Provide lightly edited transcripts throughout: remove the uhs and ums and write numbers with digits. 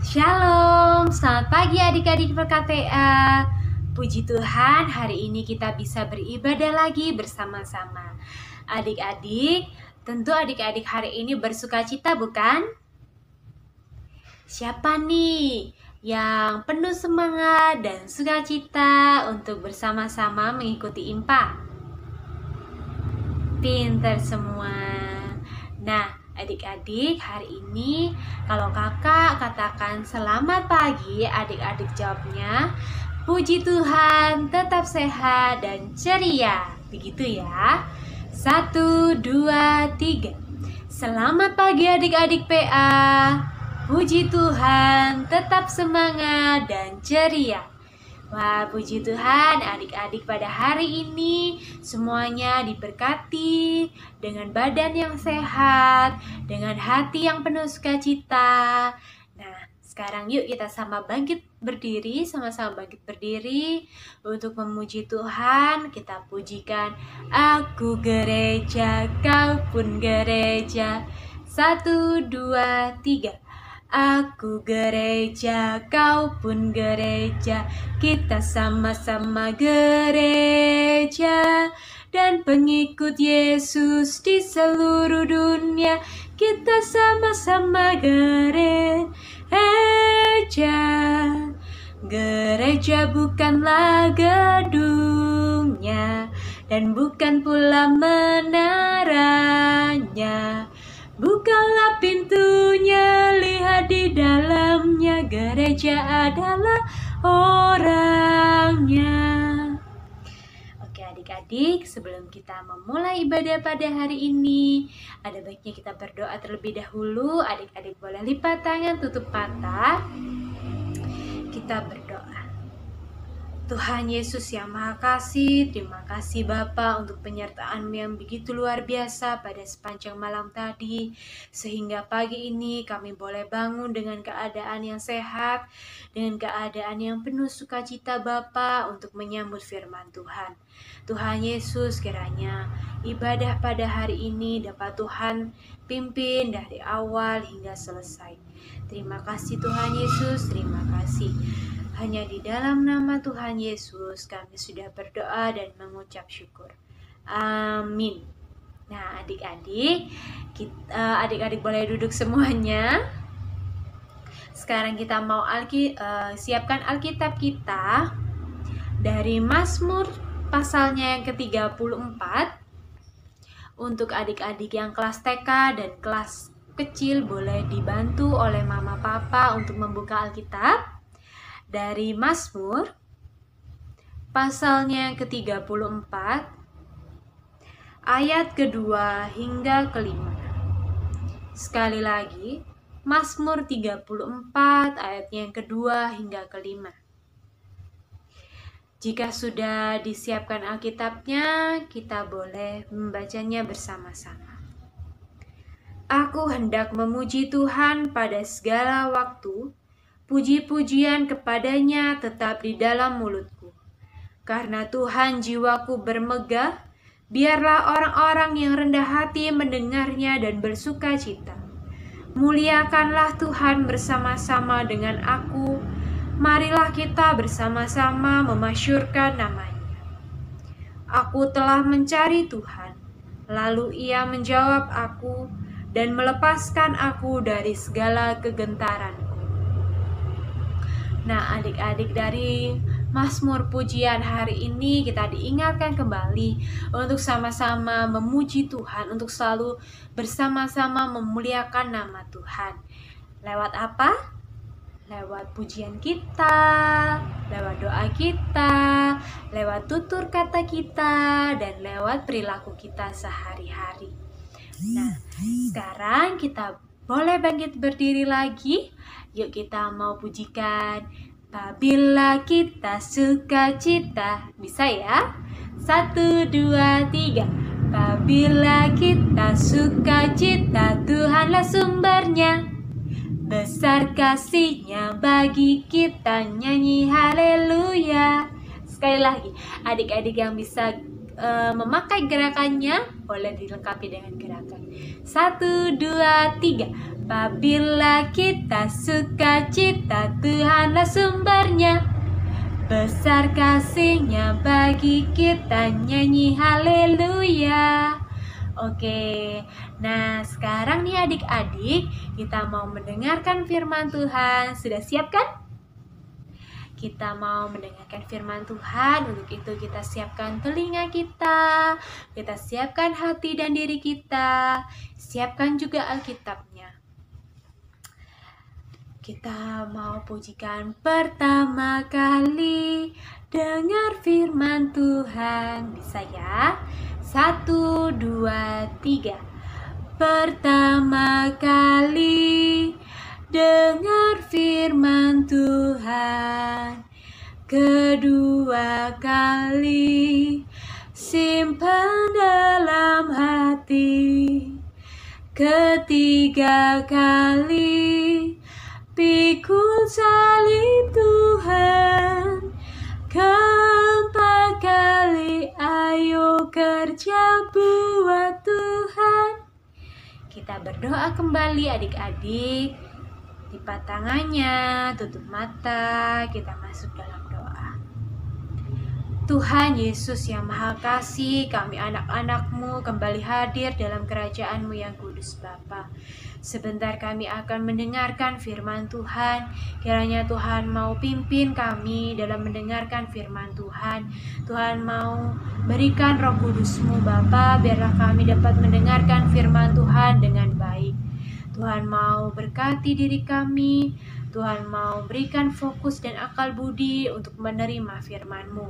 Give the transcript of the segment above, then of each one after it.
Shalom, selamat pagi adik-adik PKTA. Puji Tuhan, hari ini kita bisa beribadah lagi bersama-sama. Adik-adik, tentu adik-adik hari ini bersukacita bukan? Siapa nih yang penuh semangat dan sukacita untuk bersama-sama mengikuti IMPA? Pinter semua. Nah, adik-adik, hari ini kalau kakak katakan selamat pagi, adik-adik jawabnya puji Tuhan, tetap sehat dan ceria. Begitu ya. 1, 2, 3. Selamat pagi adik-adik PA. Puji Tuhan, tetap semangat dan ceria. Wah, puji Tuhan, adik-adik pada hari ini semuanya diberkati dengan badan yang sehat, dengan hati yang penuh sukacita. Nah, sekarang yuk kita sama-sama bangkit berdiri untuk memuji Tuhan. Kita pujikan, aku gereja, kau pun gereja. 1, 2, 3. Aku gereja, kau pun gereja, kita sama-sama gereja. Dan pengikut Yesus di seluruh dunia, kita sama-sama gereja. Gereja bukanlah gedungnya, dan bukan pula menaranya. Bukalah pintunya, lihat di dalamnya, gereja adalah orangnya. Oke adik-adik, sebelum kita memulai ibadah pada hari ini, ada baiknya kita berdoa terlebih dahulu. Adik-adik boleh lipat tangan, tutup mata. Kita berdoa. Tuhan Yesus yang Maha Kasih, terima kasih Bapa untuk penyertaan-Mu yang begitu luar biasa pada sepanjang malam tadi, sehingga pagi ini kami boleh bangun dengan keadaan yang sehat, dengan keadaan yang penuh sukacita Bapa untuk menyambut firman Tuhan. Tuhan Yesus, kiranya ibadah pada hari ini dapat Tuhan pimpin dari awal hingga selesai. Terima kasih Tuhan Yesus, terima kasih. Hanya di dalam nama Tuhan Yesus kami sudah berdoa dan mengucap syukur. Amin. Nah adik-adik, adik-adik boleh duduk semuanya. Sekarang kita mau siapkan Alkitab kita dari Mazmur pasalnya yang ke-34. Untuk adik-adik yang kelas TK dan kelas kecil boleh dibantu oleh mama papa untuk membuka Alkitab. Dari Mazmur pasalnya ke-34 ayat kedua hingga kelima. Sekali lagi, Mazmur 34 ayatnya yang kedua hingga kelima. Jika sudah disiapkan Alkitabnya, kita boleh membacanya bersama-sama. Aku hendak memuji Tuhan pada segala waktu. Puji-pujian kepadanya tetap di dalam mulutku. Karena Tuhan jiwaku bermegah, biarlah orang-orang yang rendah hati mendengarnya dan bersuka cita. Muliakanlah Tuhan bersama-sama dengan aku. Marilah kita bersama-sama memasyurkan namanya. Aku telah mencari Tuhan, lalu Ia menjawab aku dan melepaskan aku dari segala kegentaranku. Nah adik-adik, dari Mazmur pujian hari ini kita diingatkan kembali untuk sama-sama memuji Tuhan, untuk selalu bersama-sama memuliakan nama Tuhan. Lewat apa? Lewat pujian kita, lewat doa kita, lewat tutur kata kita, dan lewat perilaku kita sehari-hari. Nah, sekarang kita boleh bangkit berdiri lagi. Yuk kita mau pujikan Apabila kita sukacita. Bisa ya? 1, 2, 3. Apabila kita sukacita, Tuhanlah sumbernya. Besar kasih-Nya bagi kita, nyanyi haleluya. Sekali lagi, adik-adik yang bisa memakai gerakannya boleh dilengkapi dengan gerakan. 1, 2, 3. Apabila kita sukacita, Tuhanlah sumbernya. Besar kasih-Nya bagi kita, nyanyi haleluya. Oke, nah sekarang nih adik-adik, kita mau mendengarkan firman Tuhan. Sudah siap kan? Kita mau mendengarkan firman Tuhan. Untuk itu kita siapkan telinga kita siapkan hati dan diri kita, siapkan juga Alkitabnya. Kita mau pujikan pertama kali, dengar firman Tuhan. Bisa ya? 1, 2, 3. Pertama kali dengar firman Tuhan, kedua kali simpan dalam hati, ketiga kali pikul salib Tuhan, keempat kali ayo kerja buat Tuhan. Kita berdoa kembali adik-adik. Lipat tangannya, tutup mata, kita masuk dalam doa. Tuhan Yesus yang Maha Kasih, kami anak-anak-Mu kembali hadir dalam kerajaan-Mu yang kudus Bapa. Sebentar kami akan mendengarkan firman Tuhan. Kiranya Tuhan mau pimpin kami dalam mendengarkan firman Tuhan. Tuhan mau berikan Roh Kudus-Mu Bapa, biarlah kami dapat mendengarkan firman Tuhan dengan baik. Tuhan mau berkati diri kami. Tuhan mau berikan fokus dan akal budi untuk menerima firman-Mu.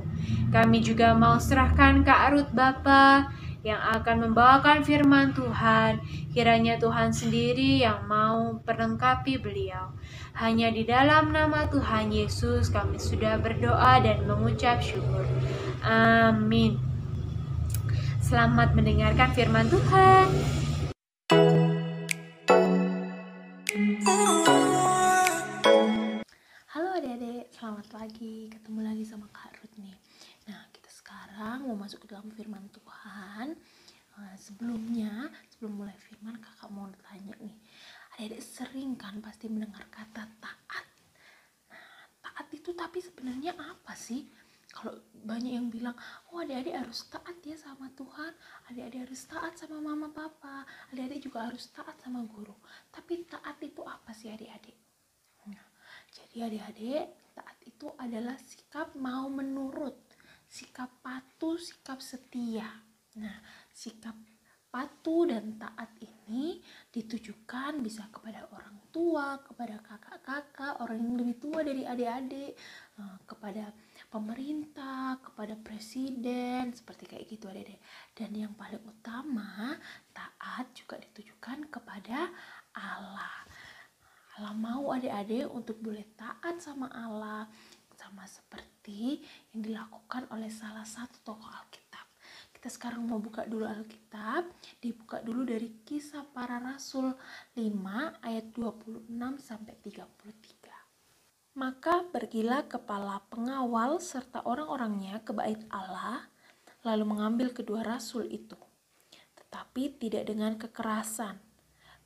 Kami juga mau serahkan Kak Ruth Bapa yang akan membawakan firman Tuhan. Kiranya Tuhan sendiri yang mau perlengkapi beliau. Hanya di dalam nama Tuhan Yesus kami sudah berdoa dan mengucap syukur. Amin. Selamat mendengarkan firman Tuhan. Halo adik-adik, selamat pagi. Ketemu lagi sama Kak Ruth nih. Nah, kita sekarang mau masuk ke dalam firman Tuhan. Sebelum mulai firman, kakak mau tanya nih. Adik-adik sering kan pasti mendengar kata taat. Nah, taat itu tapi sebenarnya apa sih? Kalau banyak yang bilang, oh adik-adik harus taat ya sama Tuhan, adik-adik harus taat sama mama papa, adik-adik juga harus taat sama guru. Tapi taat itu apa sih adik-adik? Jadi adik-adik, taat itu adalah sikap mau menurut, sikap patuh, sikap setia. Nah, sikap patuh dan taat ini ditujukan bisa kepada orang tua, kepada kakak-kakak, orang yang lebih tua dari adik-adik, kepada pemerintah, kepada presiden, seperti kayak gitu adik-adik. Dan yang paling utama, taat juga ditujukan kepada Allah. Allah mau adik-adik untuk boleh taat sama Allah, sama seperti yang dilakukan oleh salah satu tokoh Alkitab. Kita sekarang mau buka dulu Alkitab, dibuka dulu dari Kisah Para Rasul 5 ayat 26 sampai 33. Maka pergilah kepala pengawal serta orang-orangnya ke bait Allah, lalu mengambil kedua rasul itu, tetapi tidak dengan kekerasan,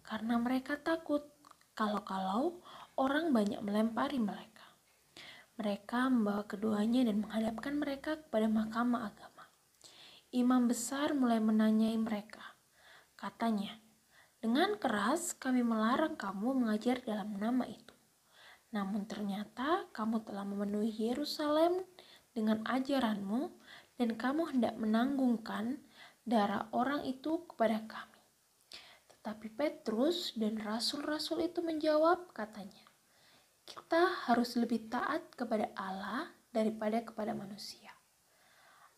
karena mereka takut kalau orang banyak melempari mereka. Mereka membawa keduanya dan menghadapkan mereka kepada mahkamah agama. Imam besar mulai menanyai mereka. Katanya, dengan keras kami melarang kamu mengajar dalam nama itu. Namun ternyata kamu telah memenuhi Yerusalem dengan ajaranmu dan kamu hendak menanggungkan darah orang itu kepada kami. Tetapi Petrus dan rasul-rasul itu menjawab, katanya, kita harus lebih taat kepada Allah daripada kepada manusia.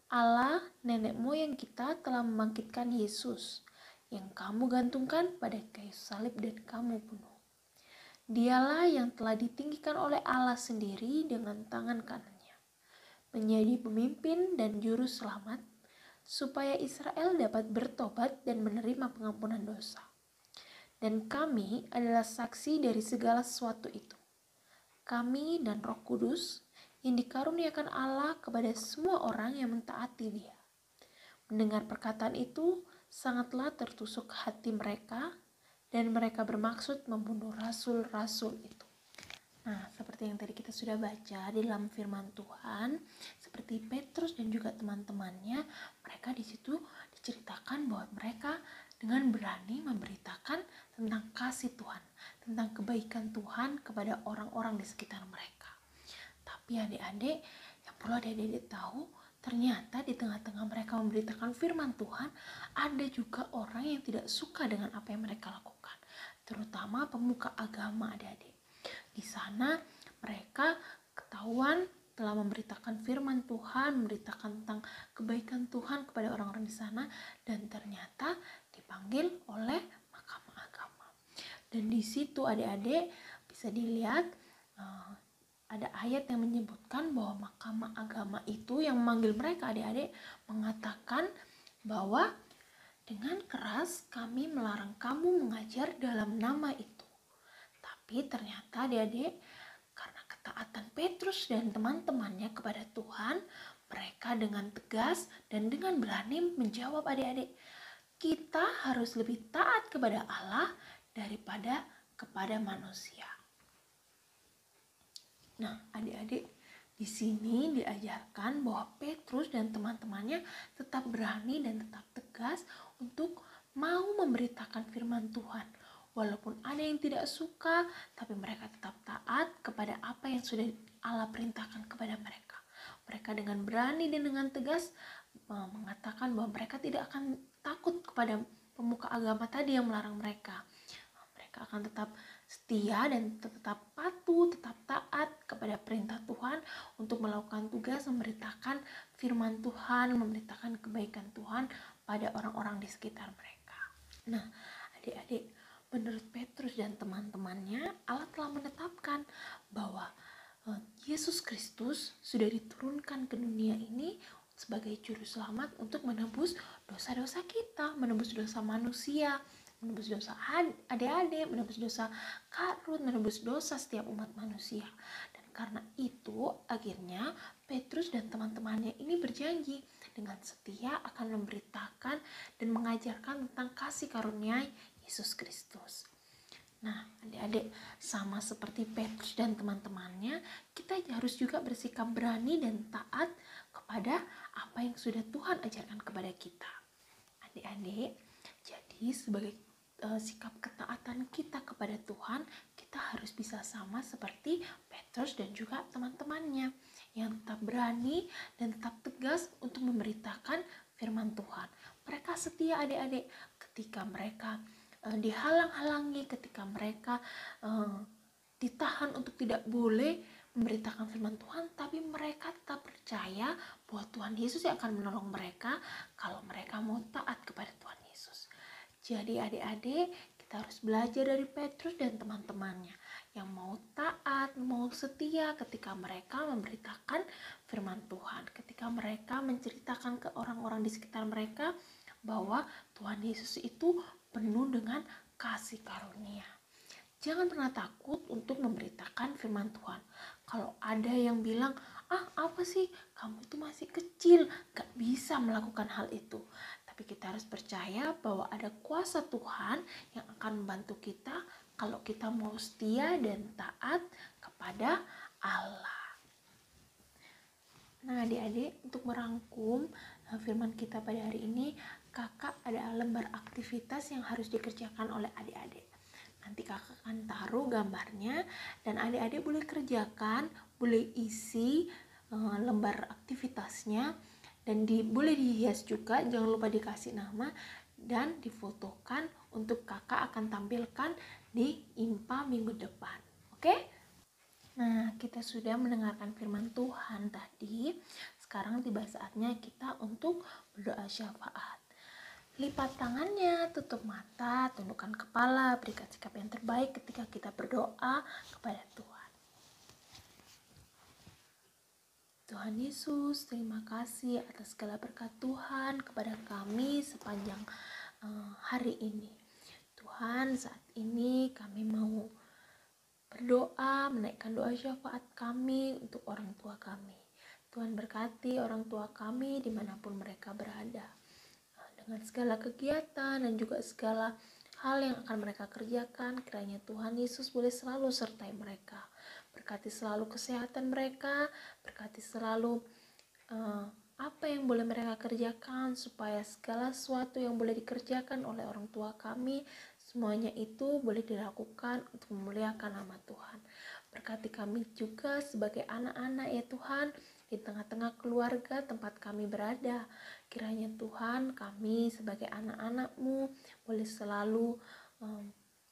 Allah, nenek moyang kita, telah membangkitkan Yesus yang kamu gantungkan pada kayu salib dan kamu bunuh. Dialah yang telah ditinggikan oleh Allah sendiri dengan tangan kanannya, menjadi pemimpin dan juru selamat, supaya Israel dapat bertobat dan menerima pengampunan dosa. Dan kami adalah saksi dari segala sesuatu itu. Kami dan Roh Kudus yang dikaruniakan Allah kepada semua orang yang mentaati Dia. Mendengar perkataan itu, sangatlah tertusuk hati mereka, dan mereka bermaksud membunuh rasul-rasul itu. Nah, seperti yang tadi kita sudah baca di dalam firman Tuhan, seperti Petrus dan juga teman-temannya, mereka di situ diceritakan bahwa mereka dengan berani memberitakan tentang kasih Tuhan, tentang kebaikan Tuhan kepada orang-orang di sekitar mereka. Tapi adik-adik, yang perlu adik-adik tahu, ternyata di tengah-tengah mereka memberitakan firman Tuhan, ada juga orang yang tidak suka dengan apa yang mereka lakukan, terutama pemuka agama adik-adik. Di sana mereka ketahuan telah memberitakan firman Tuhan, memberitakan tentang kebaikan Tuhan kepada orang-orang di sana, dan ternyata dipanggil oleh mahkamah agama. Dan di situ adik-adik bisa dilihat ada ayat yang menyebutkan bahwa mahkamah agama itu yang memanggil mereka adik-adik mengatakan bahwa dengan keras kami melarang kamu mengajar dalam nama itu. Tapi ternyata adik-adik, karena ketaatan Petrus dan teman-temannya kepada Tuhan, mereka dengan tegas dan dengan berani menjawab adik-adik, kita harus lebih taat kepada Allah daripada kepada manusia. Nah, adik-adik, di sini diajarkan bahwa Petrus dan teman-temannya tetap berani dan tetap tegas untuk mau memberitakan firman Tuhan. Walaupun ada yang tidak suka, tapi mereka tetap taat kepada apa yang sudah Allah perintahkan kepada mereka. Mereka dengan berani dan dengan tegas mengatakan bahwa mereka tidak akan takut kepada pemuka agama tadi yang melarang mereka. Mereka akan tetap setia dan tetap patuh, tetap taat kepada perintah Tuhan untuk melakukan tugas memberitakan firman Tuhan, memberitakan kebaikan Tuhan pada orang-orang di sekitar mereka. Nah, adik-adik, menurut Petrus dan teman-temannya, Allah telah menetapkan bahwa Yesus Kristus sudah diturunkan ke dunia ini sebagai juru selamat untuk menebus dosa-dosa kita, menebus dosa manusia, menebus dosa adik-adik, menebus dosa Kak Ruth, menebus dosa setiap umat manusia. Dan karena itu akhirnya Petrus dan teman-temannya ini berjanji dengan setia akan memberitakan dan mengajarkan tentang kasih karunia Yesus Kristus. Nah, adik-adik, sama seperti Petrus dan teman-temannya, kita harus juga bersikap berani dan taat kepada apa yang sudah Tuhan ajarkan kepada kita. Adik-adik, jadi sebagai sikap ketaatan kita kepada Tuhan, kita harus bisa sama seperti Petrus dan juga teman-temannya yang tetap berani dan tetap tegas untuk memberitakan firman Tuhan. Mereka setia adik-adik ketika mereka dihalang-halangi, ketika mereka ditahan untuk tidak boleh memberitakan firman Tuhan, tapi mereka tetap percaya bahwa Tuhan Yesus yang akan menolong mereka kalau mereka mau taat kepada Tuhan Yesus. Jadi adik-adik, kita harus belajar dari Petrus dan teman-temannya yang mau taat, mau setia ketika mereka memberitakan firman Tuhan, ketika mereka menceritakan ke orang-orang di sekitar mereka bahwa Tuhan Yesus itu penuh dengan kasih karunia. Jangan pernah takut untuk memberitakan firman Tuhan. Kalau ada yang bilang, apa sih, kamu itu masih kecil, gak bisa melakukan hal itu. Tapi kita harus percaya bahwa ada kuasa Tuhan yang akan membantu kita kalau kita mau setia dan taat kepada Allah. Nah adik-adik, untuk merangkum firman kita pada hari ini, kakak ada lembar aktivitas yang harus dikerjakan oleh adik-adik. Nanti kakak akan taruh gambarnya dan adik-adik boleh kerjakan, boleh isi lembar aktivitasnya dan boleh dihias juga, jangan lupa dikasih nama dan difotokan untuk kakak akan tampilkan di IMPA minggu depan. Oke? Nah, kita sudah mendengarkan firman Tuhan tadi. Sekarang tiba saatnya kita untuk berdoa syafaat. Lipat tangannya, tutup mata, tundukkan kepala, berikan sikap yang terbaik ketika kita berdoa kepada Tuhan. Tuhan Yesus, terima kasih atas segala berkat Tuhan kepada kami sepanjang hari ini. Tuhan, saat ini kami mau berdoa, menaikkan doa syafaat kami untuk orang tua kami. Tuhan berkati orang tua kami dimanapun mereka berada. Dengan segala kegiatan dan juga segala hal yang akan mereka kerjakan, kiranya Tuhan Yesus boleh selalu sertai mereka. Berkati selalu kesehatan mereka, berkati selalu apa yang boleh mereka kerjakan, supaya segala sesuatu yang boleh dikerjakan oleh orang tua kami, semuanya itu boleh dilakukan untuk memuliakan nama Tuhan. Berkati kami juga sebagai anak-anak ya Tuhan, di tengah-tengah keluarga tempat kami berada. Kiranya Tuhan, kami sebagai anak-anak-Mu boleh selalu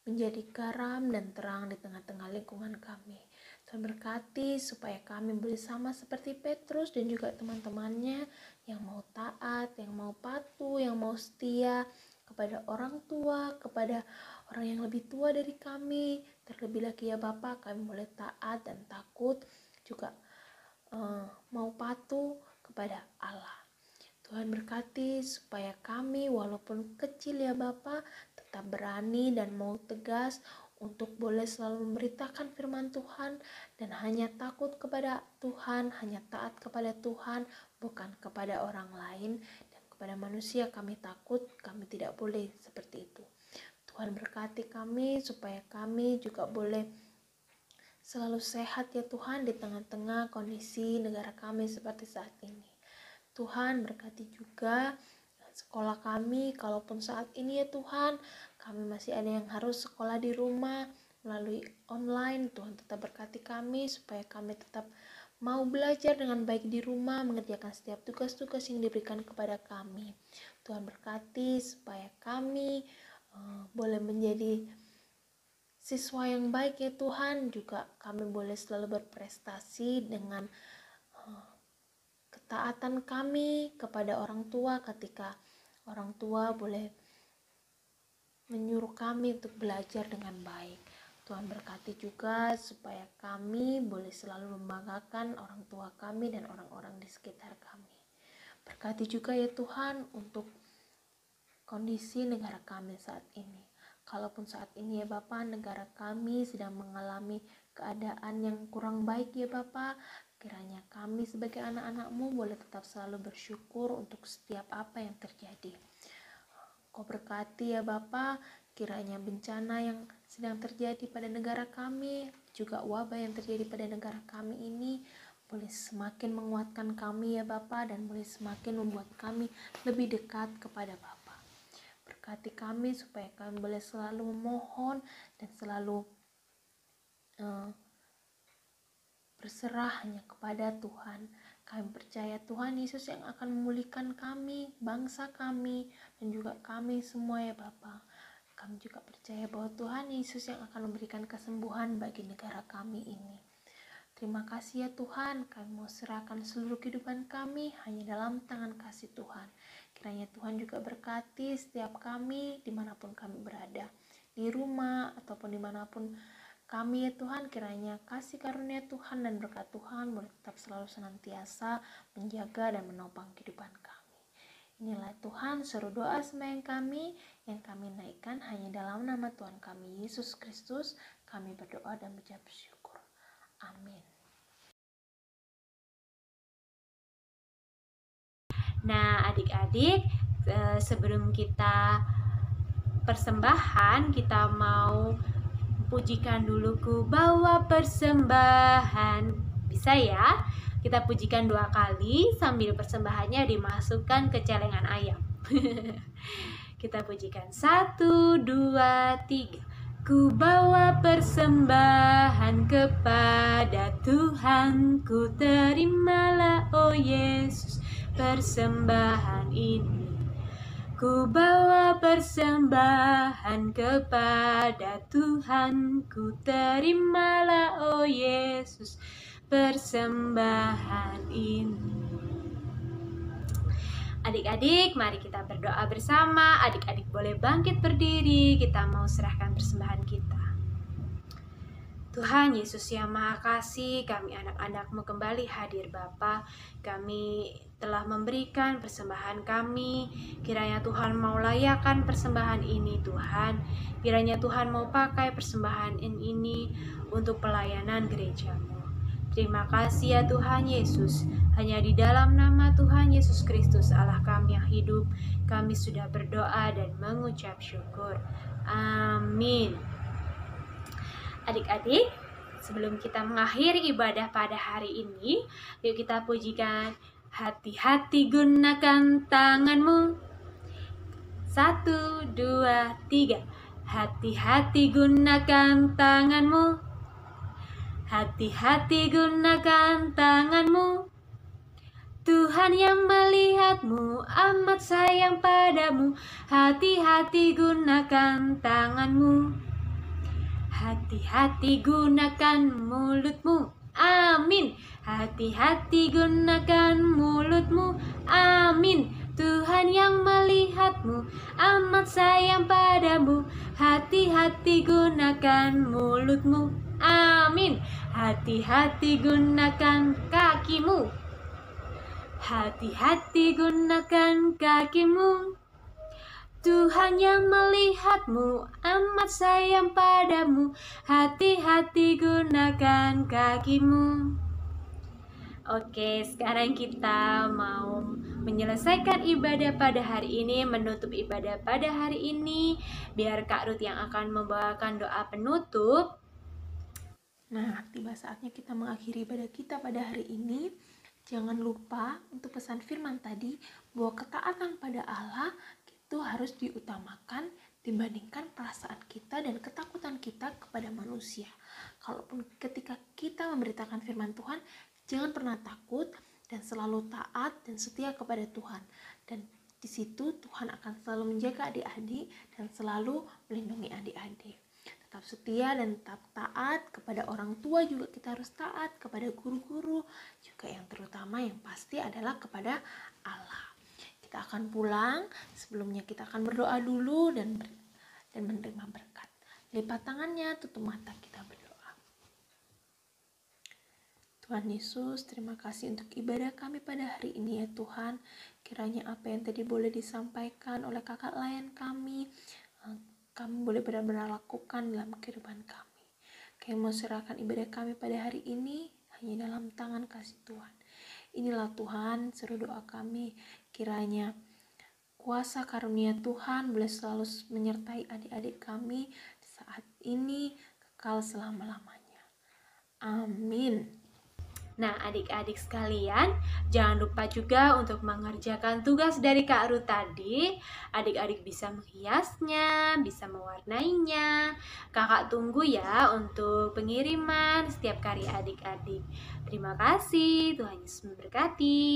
menjadi garam dan terang di tengah-tengah lingkungan kami. Tuhan berkati supaya kami boleh sama seperti Petrus dan juga teman-temannya yang mau taat, yang mau patuh, yang mau setia kepada orang tua, kepada orang yang lebih tua dari kami. Terlebih lagi ya Bapa, kami boleh taat dan takut, juga mau patuh kepada Allah. Tuhan berkati supaya kami walaupun kecil ya Bapa, tetap berani dan mau tegas untuk boleh selalu memberitakan firman Tuhan dan hanya takut kepada Tuhan, hanya taat kepada Tuhan, bukan kepada orang lain. Dan kepada manusia kami takut, kami tidak boleh seperti itu. Tuhan berkati kami supaya kami juga boleh selalu sehat ya Tuhan di tengah-tengah kondisi negara kami seperti saat ini. Tuhan berkati juga sekolah kami, kalaupun saat ini ya Tuhan, kami masih ada yang harus sekolah di rumah melalui online. Tuhan tetap berkati kami supaya kami tetap mau belajar dengan baik di rumah, mengerjakan setiap tugas-tugas yang diberikan kepada kami. Tuhan berkati supaya kami boleh menjadi siswa yang baik ya Tuhan, juga kami boleh selalu berprestasi dengan ketaatan kami kepada orang tua ketika orang tua boleh menyuruh kami untuk belajar dengan baik. Tuhan berkati juga supaya kami boleh selalu membanggakan orang tua kami dan orang-orang di sekitar kami. Berkati juga ya Tuhan untuk kondisi negara kami saat ini. Kalaupun saat ini ya Bapa, negara kami sedang mengalami keadaan yang kurang baik ya Bapa, kiranya kami sebagai anak-anak-Mu boleh tetap selalu bersyukur untuk setiap apa yang terjadi. Kau berkati ya Bapa, kiranya bencana yang sedang terjadi pada negara kami, juga wabah yang terjadi pada negara kami ini, boleh semakin menguatkan kami ya Bapa, dan boleh semakin membuat kami lebih dekat kepada Bapa. Berkati kami supaya kami boleh selalu memohon dan selalu berserah hanya kepada Tuhan. Kami percaya Tuhan Yesus yang akan memulihkan kami, bangsa kami, dan juga kami semua ya Bapa. Kami juga percaya bahwa Tuhan Yesus yang akan memberikan kesembuhan bagi negara kami ini. Terima kasih ya Tuhan, kami mau serahkan seluruh kehidupan kami hanya dalam tangan kasih Tuhan. Kiranya Tuhan juga berkati setiap kami dimanapun kami berada, di rumah ataupun dimanapun kami ya Tuhan. Kiranya kasih karunia Tuhan dan berkat Tuhan boleh tetap selalu senantiasa menjaga dan menopang kehidupan kami. Inilah Tuhan seru doa sembahyang kami yang kami naikkan hanya dalam nama Tuhan kami Yesus Kristus. Kami berdoa dan mengucap syukur. Amin. Nah, adik-adik, sebelum kita persembahan, kita mau pujikan dulu Ku bawa persembahan. Bisa ya? Kita pujikan 2 kali sambil persembahannya dimasukkan ke celengan ayam. Kita pujikan 1, 2, 3. Ku bawa persembahan kepada Tuhan, ku terimalah oh Yesus persembahan ini. Ku bawa persembahan kepada Tuhan, ku terimalah oh Yesus persembahan ini. Adik-adik, mari kita berdoa bersama. Adik-adik boleh bangkit berdiri, kita mau serahkan persembahan kita. Tuhan Yesus yang Maha Kasih, kami anak-anak-Mu kembali hadir Bapa. Kami telah memberikan persembahan kami. Kiranya Tuhan mau layakkan persembahan ini Tuhan. Kiranya Tuhan mau pakai persembahan ini untuk pelayanan gereja-Mu. Terima kasih ya Tuhan Yesus. Hanya di dalam nama Tuhan Yesus Kristus Allah kami yang hidup, kami sudah berdoa dan mengucap syukur. Amin. Adik-adik, sebelum kita mengakhiri ibadah pada hari ini, yuk kita pujikan hati-hati gunakan tanganmu. 1, 2, 3. Hati-hati gunakan tanganmu. Hati-hati gunakan tanganmu. Tuhan yang melihatmu amat sayang padamu. Hati-hati gunakan tanganmu. Hati-hati gunakan mulutmu. Amin. Hati-hati gunakan mulutmu. Amin. Tuhan yang melihatmu amat sayang padamu. Hati-hati gunakan mulutmu. Amin. Hati-hati gunakan kakimu. Hati-hati gunakan kakimu. Tuhan yang melihatmu amat sayang padamu. Hati-hati gunakan kakimu. Oke, sekarang kita mau menyelesaikan ibadah pada hari ini, menutup ibadah pada hari ini. Biar Kak Ruth yang akan membawakan doa penutup. Nah, tiba saatnya kita mengakhiri ibadah kita pada hari ini. Jangan lupa untuk pesan firman tadi bahwa ketaatan pada Allah itu harus diutamakan dibandingkan perasaan kita dan ketakutan kita kepada manusia. Kalaupun ketika kita memberitakan firman Tuhan, jangan pernah takut dan selalu taat dan setia kepada Tuhan. Dan di situ Tuhan akan selalu menjaga adik-adik dan selalu melindungi adik-adik. Tetap setia dan tetap taat kepada orang tua, juga kita harus taat kepada guru-guru, juga yang terutama yang pasti adalah kepada Allah. Kita akan pulang, sebelumnya kita akan berdoa dulu dan menerima berkat. Lipat tangannya, tutup mata, kita berdoa. Tuhan Yesus, terima kasih untuk ibadah kami pada hari ini ya Tuhan. Kiranya apa yang tadi boleh disampaikan oleh kakak layan kami boleh benar-benar lakukan dalam kehidupan kami. Kami mau serahkan ibadah kami pada hari ini hanya dalam tangan kasih Tuhan. Inilah Tuhan, seru doa kami. Kiranya kuasa karunia Tuhan boleh selalu menyertai adik-adik kami saat ini kekal selama-lamanya. Amin. Nah, adik-adik sekalian, jangan lupa juga untuk mengerjakan tugas dari Kak Ruth tadi. Adik-adik bisa menghiasnya, bisa mewarnainya. Kakak tunggu ya untuk pengiriman setiap karya adik-adik. Terima kasih, Tuhan Yesus memberkati.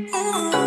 Oh